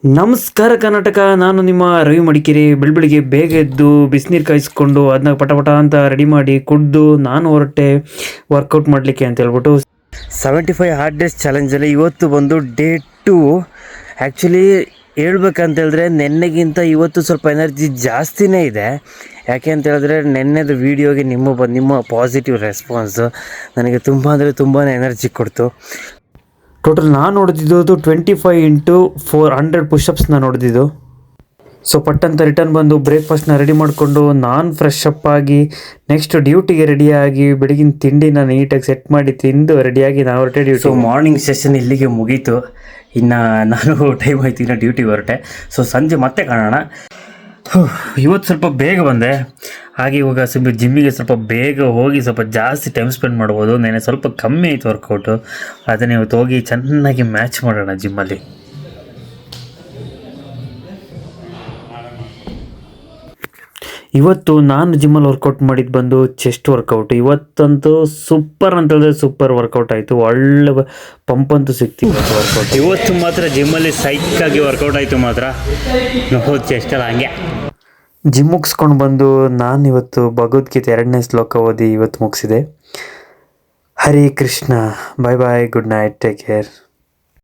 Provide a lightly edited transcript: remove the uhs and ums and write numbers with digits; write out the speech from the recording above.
ನಮಸ್ಕಾರ ಕರ್ನಾಟಕ. ನಾನು ನಿಮ್ಮ ರವಿ ಮಡಿಕೇರಿ. ಬೆಳಬೆಳಿಗ್ಗೆ ಬೇಗ ಎದ್ದು ಬಿಸಿನೀರು ಕಾಯಿಸ್ಕೊಂಡು ಅದನ್ನ ಪಟ ಅಂತ ರೆಡಿ ಮಾಡಿ ಕುಡಿದು ನಾನು ಹೊರಟೆ ವರ್ಕೌಟ್ ಮಾಡಲಿಕ್ಕೆ ಅಂತ ಹೇಳ್ಬಿಟ್ಟು 75 ಹಾರ್ಡ್ ಡೇಸ್ ಚಾಲೆಂಜಲ್ಲಿ ಇವತ್ತು ಬಂದು ಡೇ 2. ಆ್ಯಕ್ಚುಲಿ ಹೇಳ್ಬೇಕಂತ ಹೇಳಿದ್ರೆ ನೆನ್ನೆಗಿಂತ ಇವತ್ತು ಸ್ವಲ್ಪ ಎನರ್ಜಿ ಜಾಸ್ತಿನೇ ಇದೆ. ಯಾಕೆ ಅಂತ ಹೇಳಿದ್ರೆ ನೆನ್ನೆದು ವೀಡಿಯೋಗೆ ನಿಮ್ಮ ಪಾಸಿಟಿವ್ ರೆಸ್ಪಾನ್ಸು ನನಗೆ ತುಂಬ ಅಂದರೆ ತುಂಬಾ ಎನರ್ಜಿ ಕೊಡ್ತು. ಟೋಟಲ್ ನಾನು ನೋಡಿದ್ದು 25 ಇಂಟು 400 ಪುಷಪ್ಸ್ನ ನೋಡಿದ್ದು. ಸೊ ಪಟ್ಟಂತ ರಿಟರ್ನ್ ಬಂದು ಬ್ರೇಕ್ಫಾಸ್ಟ್ನ ರೆಡಿ ಮಾಡಿಕೊಂಡು ನಾನು ಫ್ರೆಶ್ ಅಪ್ ಆಗಿ ನೆಕ್ಸ್ಟ್ ಡ್ಯೂಟಿಗೆ ರೆಡಿಯಾಗಿ ಬೆಳಗಿನ ತಿಂಡಿನ ನೀಟಾಗಿ ಸೆಟ್ ಮಾಡಿ ತಿಂದು ರೆಡಿಯಾಗಿ ನಾವು ಹೊರಟೆ ಡ್ಯೂಟಿ. ಸೊ ಮಾರ್ನಿಂಗ್ ಸೆಷನ್ ಇಲ್ಲಿಗೆ ಮುಗೀತು. ಇನ್ನು ನಾನು ಟೈಮ್ ಆಯ್ತು, ಇನ್ನು ಡ್ಯೂಟಿಗೆ ಹೊರಟೆ. ಸೊ ಸಂಜೆ ಮತ್ತೆ ಕಾಣೋಣ. ಇವತ್ತು ಸ್ವಲ್ಪ ಬೇಗ ಬಂದೆ, ಹಾಗೆ ಇವಾಗ ಸ್ವಲ್ಪ ಜಿಮ್ಮಿಗೆ ಸ್ವಲ್ಪ ಬೇಗ ಹೋಗಿ ಸ್ವಲ್ಪ ಜಾಸ್ತಿ ಟೈಮ್ ಸ್ಪೆಂಡ್ ಮಾಡ್ಬೋದು. ನೆನೆ ಸ್ವಲ್ಪ ಕಮ್ಮಿ ಆಯಿತು ವರ್ಕೌಟು, ಅದನ್ನು ಇವತ್ತು ಹೋಗಿ ಚೆನ್ನಾಗಿ ಮ್ಯಾಚ್ ಮಾಡೋಣ ಜಿಮ್ಮಲ್ಲಿ. ಇವತ್ತು ನಾನು ಜಿಮ್ಮಲ್ಲಿ ವರ್ಕೌಟ್ ಮಾಡಿದ್ದು ಬಂದು ಚೆಸ್ಟ್ ವರ್ಕೌಟ್. ಇವತ್ತಂತೂ ಸೂಪರ್ ಅಂತ ಹೇಳಿದ್ರೆ ಸೂಪರ್ ವರ್ಕೌಟ್ ಆಯಿತು. ಒಳ್ಳೆ ಪಂಪ್ ಅಂತೂ ಸಿಕ್ತು ವರ್ಕೌಟ್. ಇವತ್ತು ಮಾತ್ರ ಜಿಮ್ಮಲ್ಲಿ ಸೈಕಾಗಿ ವರ್ಕೌಟ್ ಆಯಿತು ಮಾತ್ರ. ಚೆಸ್ಟಲ್ಲ ಹಂಗೆ ಜಿಮ್ ಮುಗಿಸ್ಕೊಂಡು ಬಂದು ನಾನು ಇವತ್ತು ಭಗವದ್ಗೀತೆ 2ನೇ ಶ್ಲೋಕ ಓದಿ ಇವತ್ತು ಮುಗಿಸಿದೆ. ಹರೇ ಕೃಷ್ಣ. ಬಾಯ್ ಬಾಯ್, ಗುಡ್ ನೈಟ್, ಟೇಕ್ ಕೇರ್.